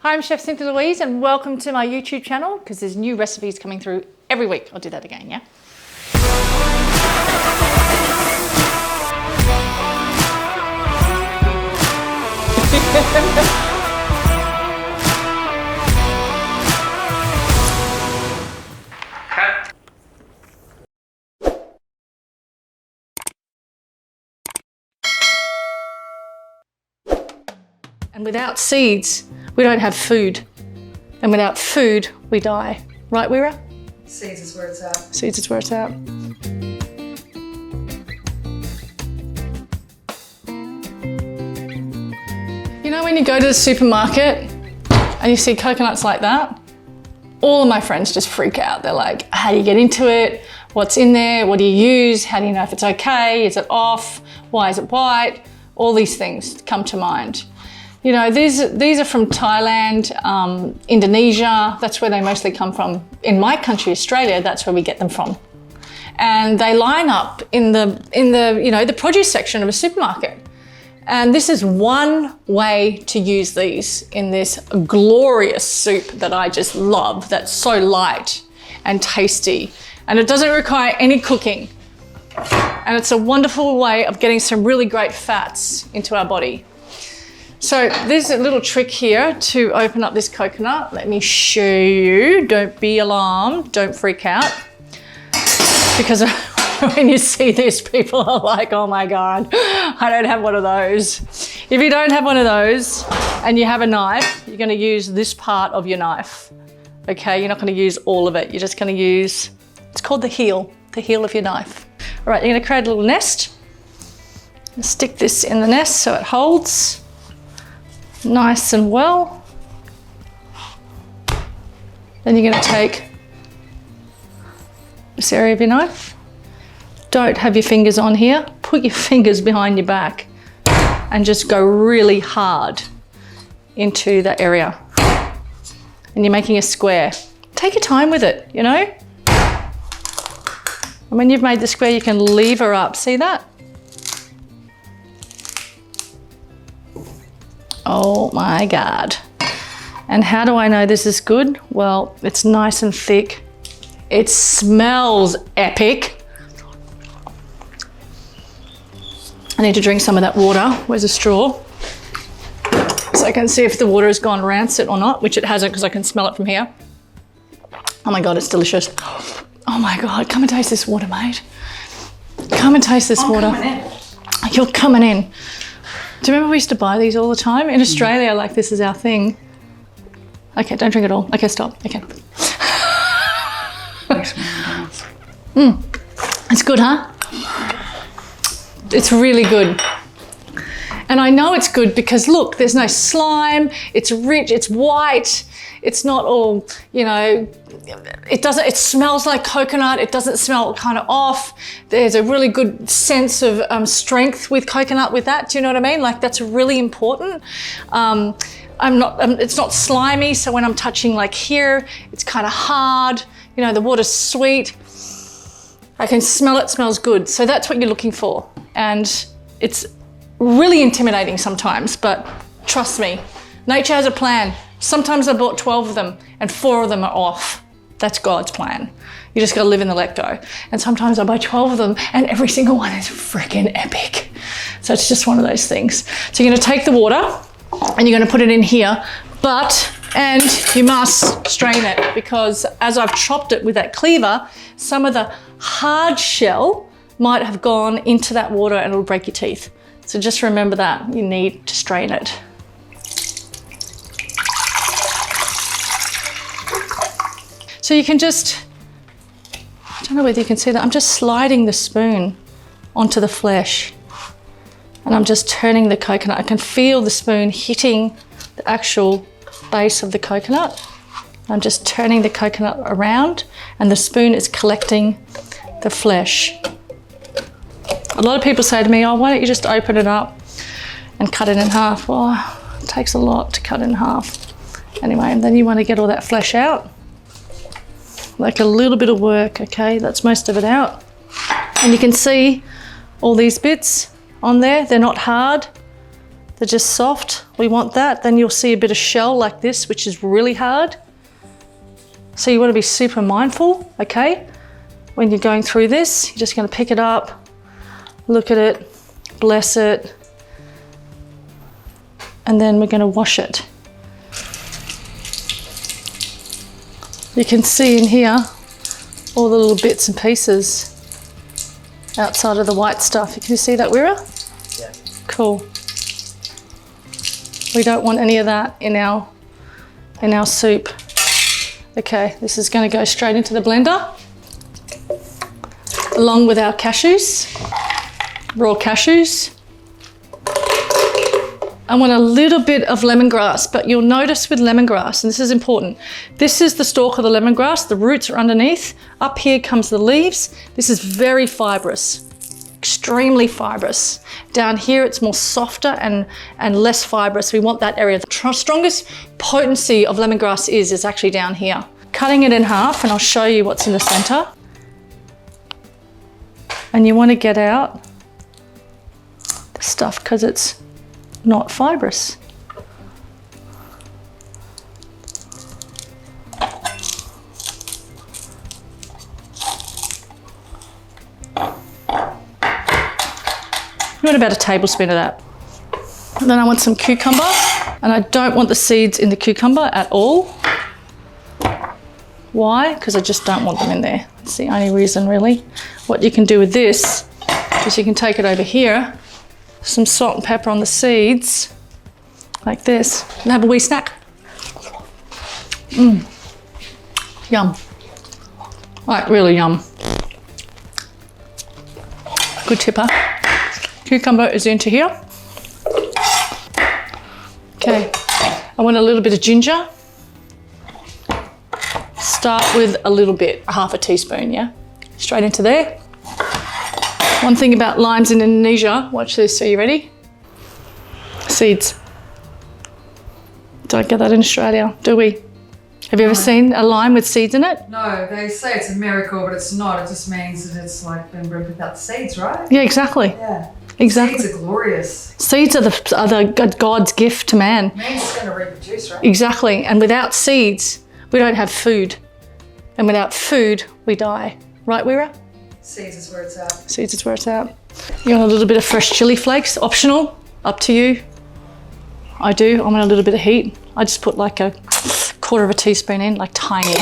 Hi, I'm Chef Cynthia Louise and welcome to my YouTube channel because there's new recipes coming through every week. I'll do that again, yeah? And without seeds, we don't have food. And without food, we die. Right, Weira? Seeds is where it's at. Seeds is where it's at. You know when you go to the supermarket and you see coconuts like that? All of my friends just freak out. They're like, how do you get into it? What's in there? What do you use? How do you know if it's okay? Is it off? Why is it white? All these things come to mind. You know, these are from Thailand, Indonesia. That's where they mostly come from. In my country, Australia, that's where we get them from. And they line up in the you know, the produce section of a supermarket. And this is one way to use these in this glorious soup that I just love, that's so light and tasty. And it doesn't require any cooking. And it's a wonderful way of getting some really great fats into our body. So there's a little trick here to open up this coconut. Let me show you. Don't be alarmed, don't freak out. Because when you see this, people are like, oh my God, I don't have one of those. If you don't have one of those and you have a knife, you're gonna use this part of your knife. Okay, you're not gonna use all of it. You're just gonna use, it's called the heel of your knife. All right, you're gonna create a little nest. Stick this in the nest so it holds nice and well. Then you're going to take this area of your knife. Don't have your fingers on here. Put your fingers behind your back and just go really hard into that area. And you're making a square. Take your time with it, you know? And when you've made the square, you can lever up. See that? Oh my God. And how do I know this is good? Well, it's nice and thick. It smells epic. I need to drink some of that water. Where's a straw? So I can see if the water has gone rancid or not, which it hasn't because I can smell it from here. Oh my God, it's delicious. Oh my God, come and taste this water, mate. Come and taste this water. Coming in. You're coming in. Do you remember we used to buy these all the time? In Australia, like this is our thing. Okay, don't drink it all. Okay, stop. Okay. It's good, huh? It's really good. And I know it's good because look, there's no slime, it's rich, it's white, it's not all, you know, it smells like coconut, it doesn't smell kind of off. There's a really good sense of strength with coconut with that, do you know what I mean? Like that's really important. It's not slimy, so when I'm touching like here, it's kind of hard, you know, the water's sweet. I can smell it smells good. So that's what you're looking for. And it's really intimidating sometimes, but trust me, nature has a plan. Sometimes I bought 12 of them and 4 of them are off. That's God's plan. You just gotta live in the let go. And sometimes I buy 12 of them and every single one is freaking epic. So it's just one of those things. So you're gonna take the water and you're gonna put it in here, and you must strain it because as I've chopped it with that cleaver, some of the hard shell might have gone into that water and it'll break your teeth. So just remember that, you need to strain it. So you can just, I don't know whether you can see that, I'm just sliding the spoon onto the flesh and I'm just turning the coconut. I can feel the spoon hitting the actual base of the coconut. I'm just turning the coconut around and the spoon is collecting the flesh. A lot of people say to me, oh, why don't you just open it up and cut it in half? Well, it takes a lot to cut in half. Anyway, and then you want to get all that flesh out. Like a little bit of work, okay? That's most of it out. And you can see all these bits on there, they're not hard. They're just soft. We want that. Then you'll see a bit of shell like this, which is really hard. So you want to be super mindful, okay? When you're going through this, you're just going to pick it up, look at it, bless it, and then we're going to wash it. You can see in here all the little bits and pieces outside of the white stuff. Can you see that, Wira? Yeah. Cool. We don't want any of that in our soup. Okay, this is going to go straight into the blender, along with our cashews, raw cashews. I want a little bit of lemongrass, but you'll notice with lemongrass, and this is important, this is the stalk of the lemongrass, the roots are underneath, up here comes the leaves. This is very fibrous, extremely fibrous. Down here it's more softer and less fibrous. We want that area. The strongest potency of lemongrass is actually down here. Cutting it in half, and I'll show you what's in the center. And you want to get out the stuff because it's not fibrous. You want about a tablespoon of that. And then I want some cucumber, and I don't want the seeds in the cucumber at all. Why? Because I just don't want them in there. That's the only reason, really. What you can do with this is you can take it over here, some salt and pepper on the seeds, like this, and have a wee snack. Yum. Like, really yum. Good tipper. Cucumber is into here. Okay, I want a little bit of ginger. Start with a little bit, half a teaspoon, yeah? Straight into there. One thing about limes in Indonesia, watch this, are you ready? Seeds. Don't get that in Australia, do we? Have you ever seen a lime with seeds in it? No, they say it's a miracle, but it's not. It just means that it's like been bred without the seeds, right? Yeah, exactly. Yeah. Exactly. Seeds are glorious. Seeds are the God's gift to man. Man's just going to reproduce, right? Exactly. And without seeds, we don't have food. And without food, we die. Right, Wira? Seeds is where it's at. Seeds is where it's at. You want a little bit of fresh chili flakes, optional, up to you. I do, I want a little bit of heat. I just put like a quarter of a teaspoon in, like tiny.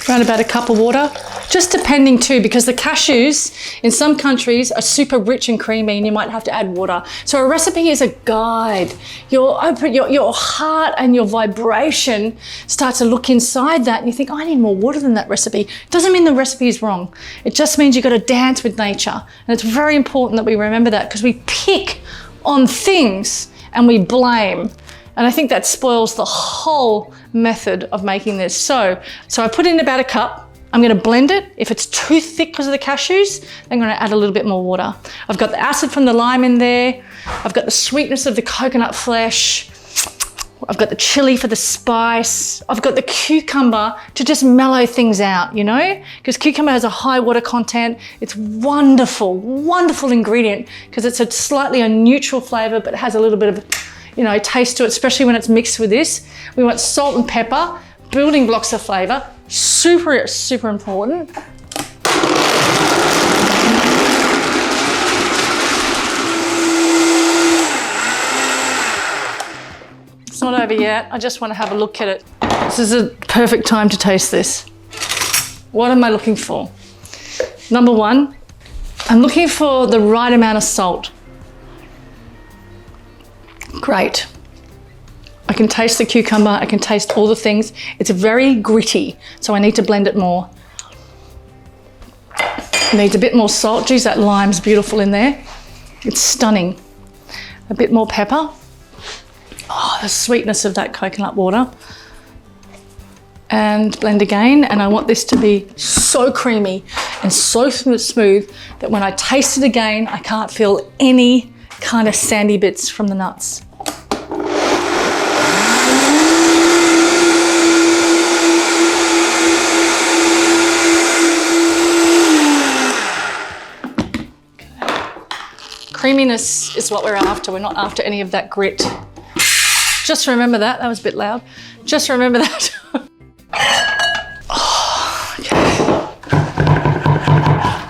Around about a cup of water. Just depending too, because the cashews in some countries are super rich and creamy and you might have to add water. So a recipe is a guide. Your heart and your vibration start to look inside that and you think, oh, I need more water than that recipe. It doesn't mean the recipe is wrong. It just means you've got to dance with nature. And it's very important that we remember that because we pick on things and we blame. And I think that spoils the whole method of making this. So I put in about a cup. I'm going to blend it. If it's too thick because of the cashews, I'm going to add a little bit more water. I've got the acid from the lime in there. I've got the sweetness of the coconut flesh. I've got the chili for the spice. I've got the cucumber to just mellow things out, you know, because cucumber has a high water content. It's wonderful, wonderful ingredient because it's a slightly neutral flavor, but it has a little bit of, you know, taste to it, especially when it's mixed with this. We want salt and pepper, building blocks of flavor. Super, super important. It's not over yet. I just want to have a look at it. This is a perfect time to taste this. What am I looking for? Number one, I'm looking for the right amount of salt. Great. I can taste the cucumber, I can taste all the things. It's very gritty, so I need to blend it more. It needs a bit more salt. Geez, that lime's beautiful in there. It's stunning. A bit more pepper. Oh, the sweetness of that coconut water. And blend again, and I want this to be so creamy and so smooth that when I taste it again, I can't feel any kind of sandy bits from the nuts. Creamy creaminess is what we're after. We're not after any of that grit. Just remember that. That was a bit loud. Just remember that.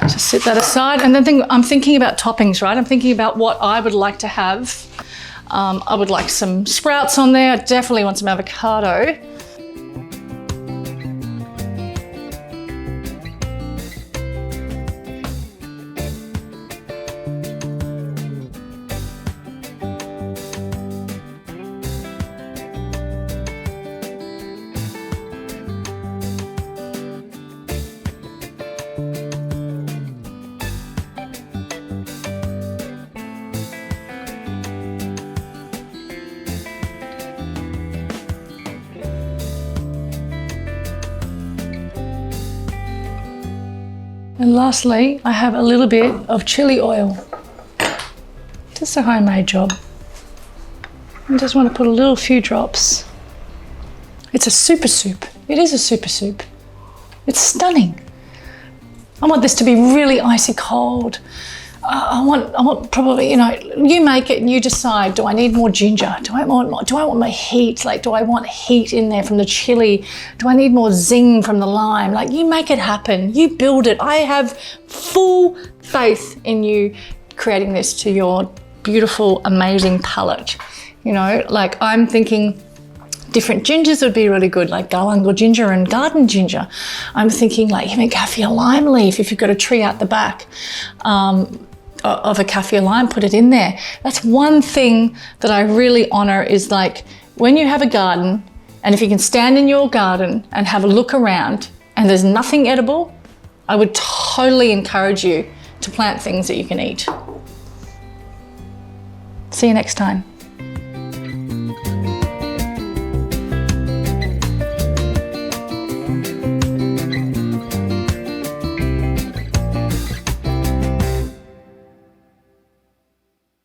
Just set that aside. And then I'm thinking about toppings, right? I'm thinking about what I would like to have. I would like some sprouts on there. I definitely want some avocado. And lastly, I have a little bit of chili oil. Just a homemade job. I just want to put a little few drops. It's a super soup. It is a super soup. It's stunning. I want this to be really icy cold. I want probably, you know, you make it and you decide, do I need more ginger? Do I want my heat? Like, do I want heat in there from the chili? Do I need more zing from the lime? Like, you make it happen. You build it. I have full faith in you creating this to your beautiful, amazing palate. You know, like I'm thinking different gingers would be really good, like galangal ginger and garden ginger. I'm thinking like even kaffir lime leaf, if you've got a tree out the back. Of a kaffir lime, put it in there. That's one thing that I really honor is like when you have a garden and if you can stand in your garden and have a look around and there's nothing edible, I would totally encourage you to plant things that you can eat. See you next time.